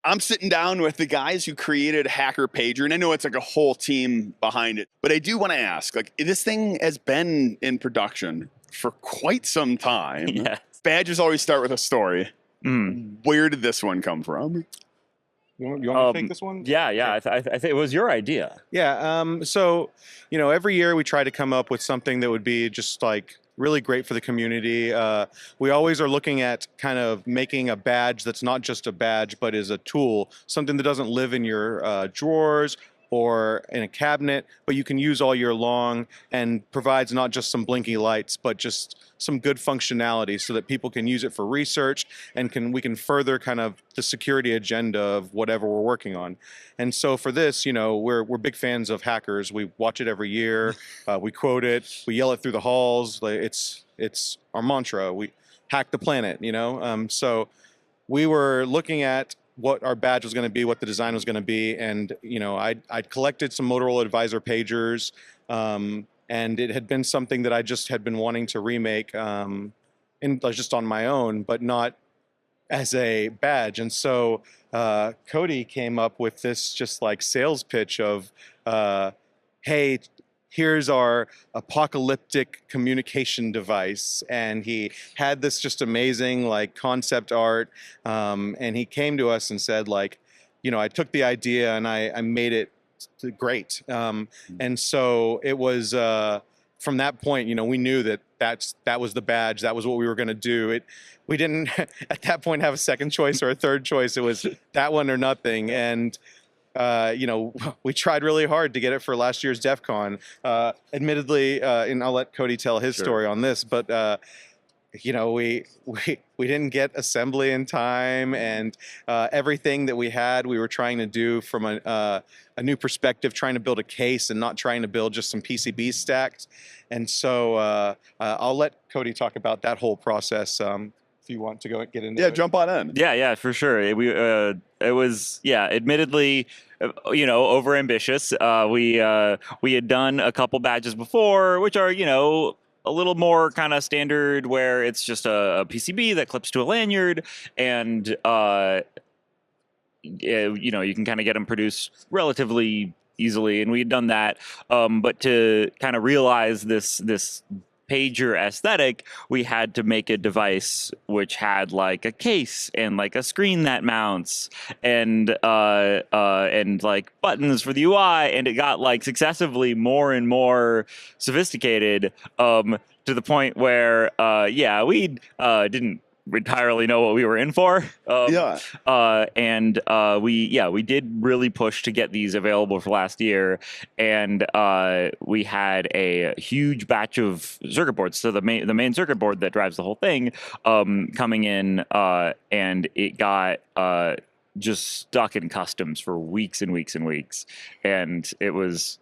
I'm sitting down with the guys who created HackerPager, and I know it's like a whole team behind it, but I do want to ask, like, this thing has been in production for quite some time. Yeah. Badges always start with a story. Mm. Where did this one come from? You want me to take this one? Yeah, yeah. I think it was your idea. Yeah. So, every year we try to come up with something that would be just like really great for the community. We always are looking at kind of making a badge that's not just a badge, but is a tool, something that doesn't live in your drawers or in a cabinet, but you can use all year long and provides not just some blinky lights, but just some good functionality so that people can use it for research and we can further kind of the security agenda of whatever we're working on. And so for this, we're big fans of hackers. We watch it every year. We quote it. We yell it through the halls. It's our mantra. We hack the planet. So we were looking at what our badge was going to be, what the design was going to be, and I'd collected some Motorola Advisor pagers, and it had been something that I just had been wanting to remake, just on my own, but not as a badge. And so Cody came up with this just like sales pitch of, hey, here's our apocalyptic communication device. And he had this just amazing like concept art. And he came to us and said like, I took the idea and I made it great. And so it was, from that point, we knew that was the badge. That was what we were going to do. We didn't at that point have a second choice or a third choice. It was that one or nothing. And we tried really hard to get it for last year's DEF CON. Admittedly, and I'll let Cody tell his story on this, but we didn't get assembly in time, and everything that we had, we were trying to do from a new perspective, trying to build a case and not trying to build just some PCBs stacked. And so I'll let Cody talk about that whole process. If you want to get into it. Yeah, jump on in. Yeah, for sure. It was, admittedly, over ambitious. We had done a couple badges before, which are, a little more kind of standard, where it's just a PCB that clips to a lanyard, and you can kind of get them produced relatively easily, and we had done that. But to kind of realize this pager aesthetic, we had to make a device which had like a case and like a screen that mounts and like buttons for the UI, and it got like successively more and more sophisticated, to the point where we didn't entirely know what we were in for. We did really push to get these available for last year, and we had a huge batch of circuit boards. So the main circuit board that drives the whole thing coming in, and it got just stuck in customs for weeks and weeks and weeks, and it was.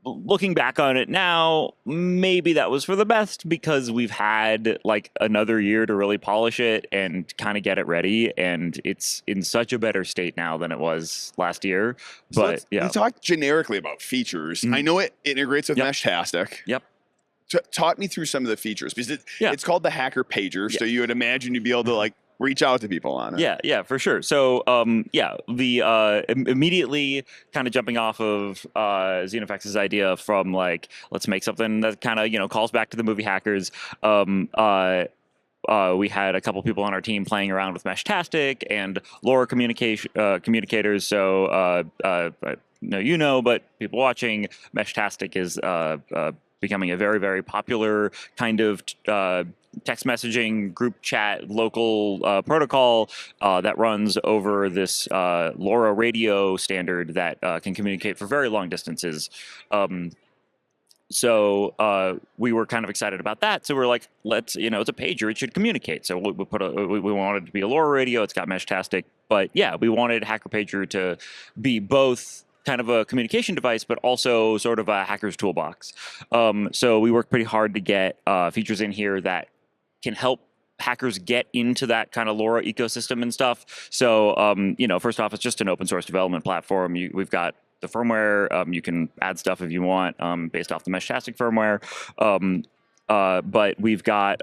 Looking back on it now, maybe that was for the best, because we've had like another year to really polish it and kind of get it ready, and it's in such a better state now than it was last year. But we talked generically about features. I know it integrates with Meshtastic. Yep. Talk me through some of the features, because it's called the HackerPager, so you would imagine you'd be able to like reach out to people on it. Yeah, for sure. So, immediately kind of jumping off of Xenofex's idea from like, let's make something that kind of, calls back to the movie Hackers. We had a couple people on our team playing around with Meshtastic and LoRa communicators. So, but people watching, Meshtastic is becoming a very, very popular kind of text messaging, group chat, local protocol that runs over this LoRa radio standard that can communicate for very long distances. So we were kind of excited about that. So we're like, let's, it's a pager, it should communicate. So we wanted it to be a LoRa radio. It's got Meshtastic, but we wanted HackerPager to be both kind of a communication device, but also sort of a hacker's toolbox. So we worked pretty hard to get features in here that can help hackers get into that kind of LoRa ecosystem and stuff. So, first off, it's just an open source development platform. We've got the firmware. You can add stuff if you want based off the Meshtastic firmware. but we've got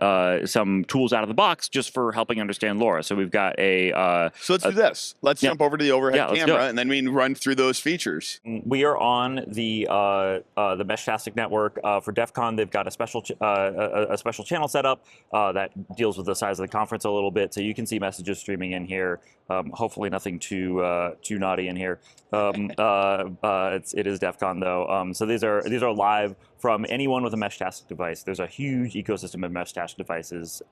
some tools out of the box just for helping understand LoRa. So we've got So let's do this. Let's jump over to the overhead let's do camera, it. and then we can run through those features. We are on the Meshtastic network for DEF CON. They've got a special channel set up that deals with the size of the conference a little bit, so you can see messages streaming in here. Hopefully, nothing too naughty in here. It is DEF CON though. So these are live from anyone with a Meshtastic device. There's a huge ecosystem of Meshtastic devices.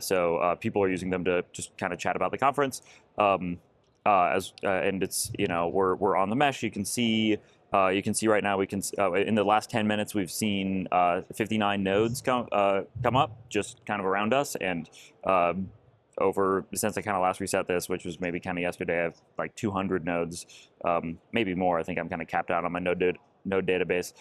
So people are using them to just kind of chat about the conference. And it's, we're on the mesh. You can see right now, in the last 10 minutes we've seen 59 nodes come up just kind of around us, and since I kind of last reset this, which was maybe kind of yesterday, I have like 200 nodes, maybe more. I think I'm kind of capped out on my node database.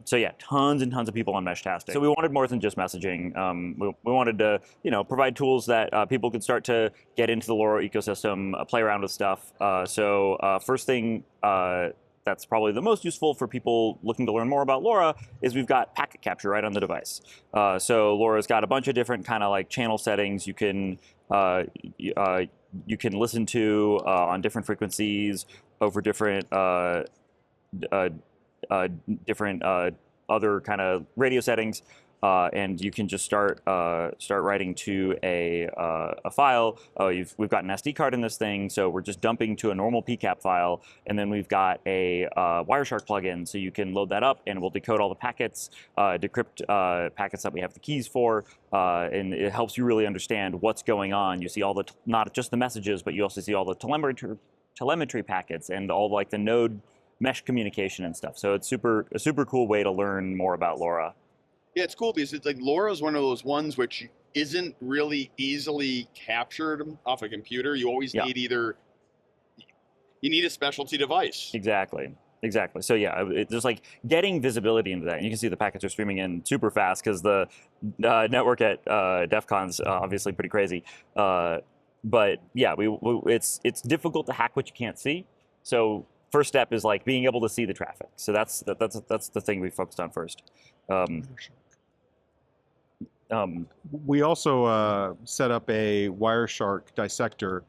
So yeah, tons and tons of people on Meshtastic. So we wanted more than just messaging. We wanted to, provide tools that people could start to get into the LoRa ecosystem, play around with stuff. So first thing that's probably the most useful for people looking to learn more about LoRa is we've got packet capture right on the device. So LoRa's got a bunch of different kind of like channel settings you can listen to on different frequencies over different other kind of radio settings, and you can just start writing to a file. We've got an SD card in this thing, so we're just dumping to a normal PCAP file, and then we've got a Wireshark plugin, so you can load that up, and we'll decode all the packets, decrypt packets that we have the keys for, and it helps you really understand what's going on. You see all the not just the messages, but you also see all the telemetry packets and all like the node mesh communication and stuff. So it's a super cool way to learn more about LoRa. Yeah, it's cool because it's like LoRa is one of those ones which isn't really easily captured off a computer. You always need you need a specialty device. Exactly. So yeah, just like getting visibility into that, and you can see the packets are streaming in super fast because the network at DEF CON's obviously pretty crazy. But yeah, it's difficult to hack what you can't see. So first step is like being able to see the traffic. So that's the thing we focused on first. We also set up a Wireshark dissector,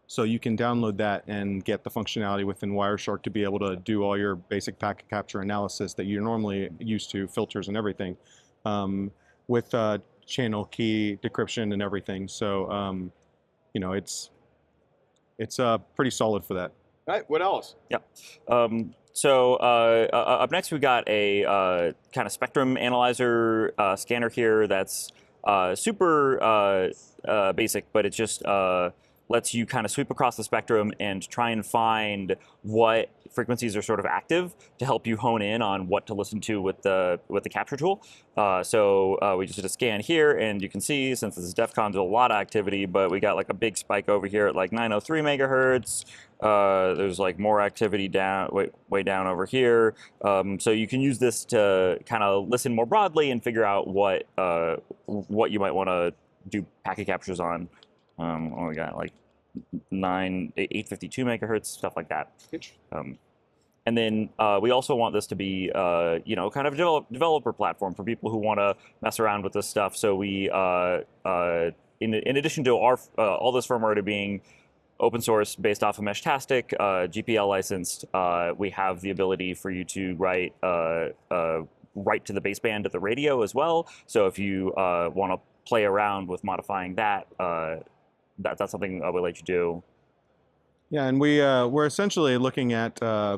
so you can download that and get the functionality within Wireshark to be able to do all your basic packet capture analysis that you're normally used to, filters and everything, with channel key decryption and everything. So it's pretty solid for that. All right, what else? Yep. So up next, we got a kind of spectrum analyzer scanner here that's super basic, but it just lets you kind of sweep across the spectrum and try and find what frequencies are sort of active to help you hone in on what to listen to with the capture tool. So we just did a scan here, and you can see, since this is DEF CON, there's a lot of activity, but we got like a big spike over here at like 903 megahertz. There's like more activity down, way down over here. So you can use this to kind of listen more broadly and figure out what you might want to do packet captures on. We got like 852 megahertz, stuff like that. And then we also want this to be, kind of a developer platform for people who want to mess around with this stuff. So we, in addition to all this firmware to being open source based off of Meshtastic, GPL licensed, we have the ability for you to write to the baseband of the radio as well. So if you want to play around with modifying that, that's something we'll let you do. Yeah, and we're essentially looking at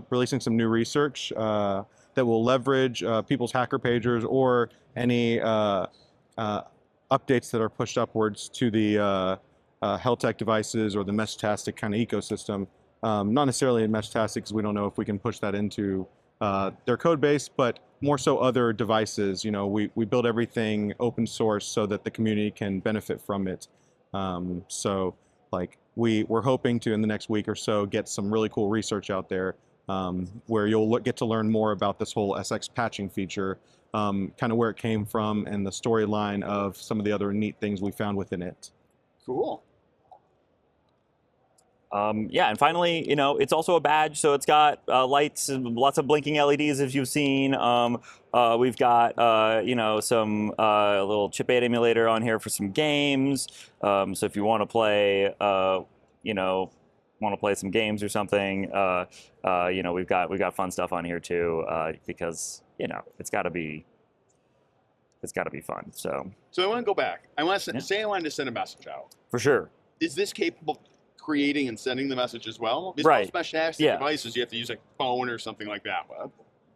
releasing some new research that will leverage people's HackerPagers or any updates that are pushed upwards to the Heltec devices or the Meshtastic kind of ecosystem. Not necessarily in Meshtastic, because we don't know if we can push that into their code base, but more so other devices. We build everything open source so that the community can benefit from it. So like we're hoping to, in the next week or so, get some really cool research out there where you'll get to learn more about this whole SX patching feature, kind of where it came from and the storyline of some of the other neat things we found within it. Cool. Yeah, and finally, it's also a badge, so it's got lights and lots of blinking LEDs, as you've seen. We've got, some little chip 8 emulator on here for some games. So if you want to play, some games or something, we've got fun stuff on here too, because it's got to be fun. So I want to go back. I want to Yeah. say I wanted to send a message out. for sure. Is this capable of creating and sending the message as well? Because Right. most Mesh Yeah. devices, you have to use a phone or something like that.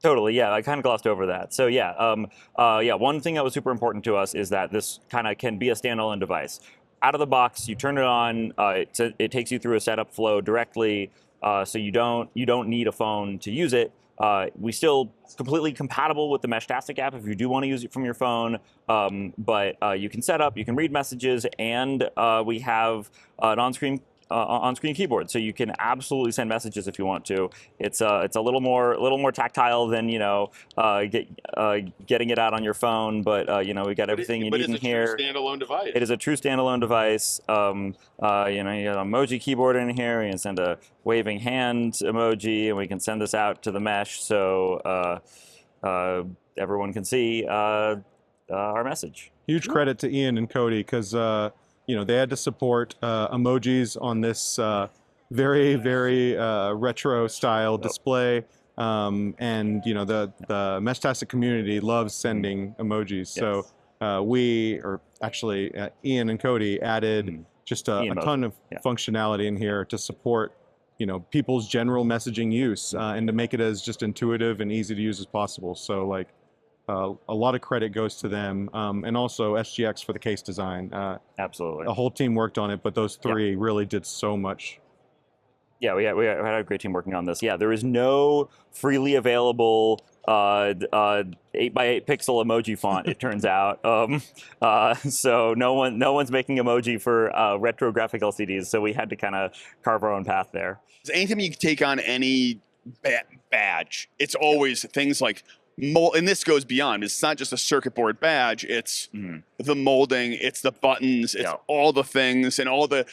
Totally, yeah. I kind of glossed over that. So one thing that was super important to us is that this kind of can be a standalone device. Out of the box, you turn it on. It takes you through a setup flow directly, so you don't need a phone to use it. We still completely compatible with the Meshtastic app if you do want to use it from your phone. But you can set up, you can read messages, and we have an on-screen keyboard, so you can absolutely send messages if you want to. It's a little more tactile than getting it out on your phone, but we got everything you need in here. But it's a true standalone device. It is a true standalone device. You got an emoji keyboard in here. We can send a waving hand emoji, and we can send this out to the mesh so everyone can see our message. Huge credit to Ian and Cody because they had to support emojis on this very, very retro style display. And the Meshtastic community loves sending emojis. So Ian and Cody added just a ton of functionality in here to support people's general messaging use and to make it as just intuitive and easy to use as possible. So a lot of credit goes to them, and also SGX for the case design. Absolutely. The whole team worked on it, but those three really did so much. Yeah, we had a great team working on this. Yeah, there is no freely available 8x8 pixel emoji font, it turns out. So no one's making emoji for retro graphic LCDs, so we had to kind of carve our own path there. Anytime you take on any badge, it's always things like and this goes beyond. It's not just a circuit board badge. It's the molding. It's the buttons. It's all the things and all the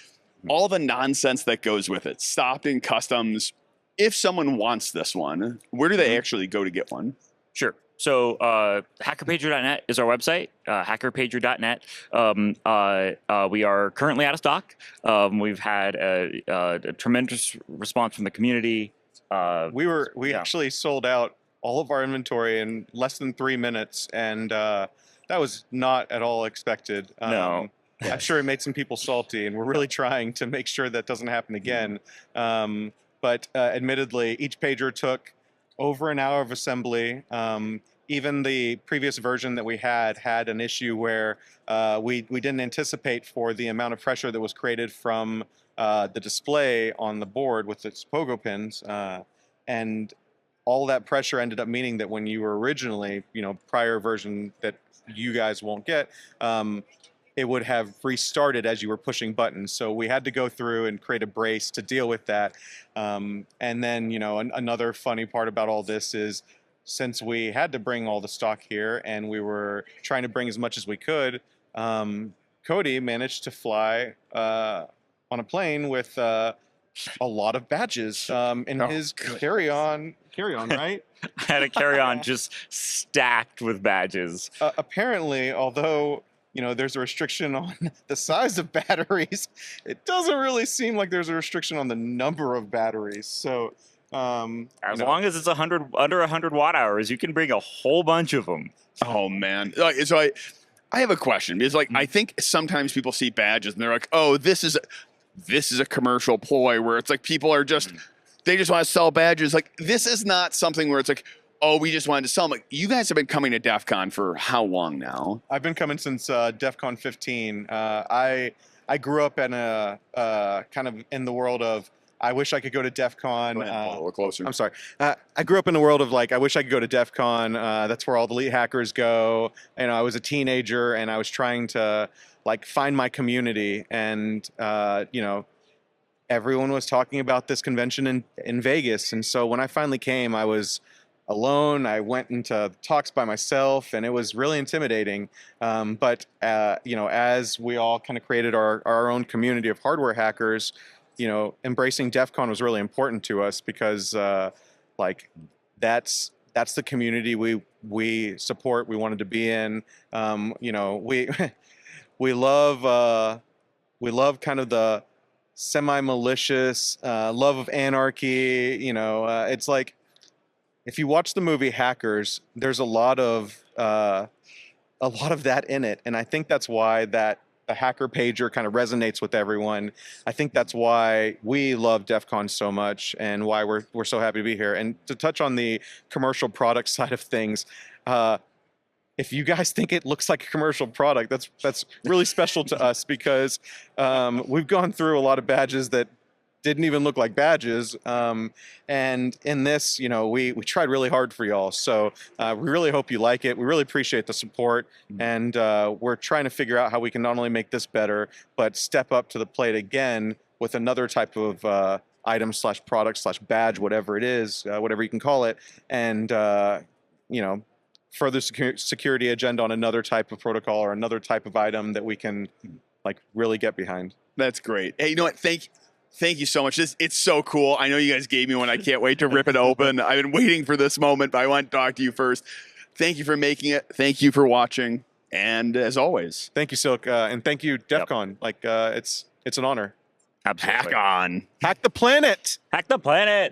nonsense that goes with it. Stopping customs. If someone wants this one, where do they actually go to get one? Sure. So HackerPager.net is our website, HackerPager.net. We are currently out of stock. We've had a tremendous response from the community. We actually sold out all of our inventory in less than 3 minutes, and that was not at all expected. No. I'm sure it made some people salty, and we're really trying to make sure that doesn't happen again. But admittedly, each pager took over an hour of assembly. Even the previous version that we had an issue where we didn't anticipate for the amount of pressure that was created from the display on the board with its pogo pins. And all that pressure ended up meaning that when you were originally, prior version that you guys won't get, it would have restarted as you were pushing buttons. So we had to go through and create a brace to deal with that. And then, another funny part about all this is since we had to bring all the stock here and we were trying to bring as much as we could, Cody managed to fly on a plane with a lot of badges in his carry-on, right? I had a carry-on just stacked with badges. Apparently, although there's a restriction on the size of batteries, it doesn't really seem like there's a restriction on the number of batteries. So as long as it's under 100 watt hours, you can bring a whole bunch of them. Oh man! So I have a question because I think sometimes people see badges and they're like, oh, this is a commercial ploy where it's like people are just they just want to sell badges. Like this is not something where it's like, oh, we just wanted to sell them. Like, you guys have been coming to DEF CON for how long now? I've been coming since DEF CON 15. I grew up in a kind of in the world of I wish I could go to DEF CON. Go ahead, a little closer. I'm sorry. I grew up in the world of I wish I could go to DEF CON. That's where all the elite hackers go. I was a teenager and I was trying to find my community, and everyone was talking about this convention in Vegas. And so when I finally came, I was alone. I went into talks by myself, and it was really intimidating. But as we all kind of created our own community of hardware hackers, embracing DEF CON was really important to us because like that's the community we support, we wanted to be in. We we love kind of the semi-malicious love of anarchy. It's like if you watch the movie Hackers, there's a lot of that in it, and I think that's why the HackerPager kind of resonates with everyone. I think that's why we love DEF CON so much, and why we're so happy to be here. And to touch on the commercial product side of things, if you guys think it looks like a commercial product, that's really special to us because we've gone through a lot of badges that didn't even look like badges. And in this, we tried really hard for y'all. So we really hope you like it. We really appreciate the support. And we're trying to figure out how we can not only make this better, but step up to the plate again with another type of item / product / badge, whatever it is, whatever you can call it. And, further security agenda on another type of protocol or another type of item that we can really get behind. That's great. Hey, you know what? Thank you so much. It's so cool. I know you guys gave me one. I can't wait to rip it open. I've been waiting for this moment, but I want to talk to you first. Thank you for making it. Thank you for watching. And as always, thank you, Silk, and thank you, DEF CON. It's an honor. Absolutely. Hack on. Hack the planet. Hack the planet.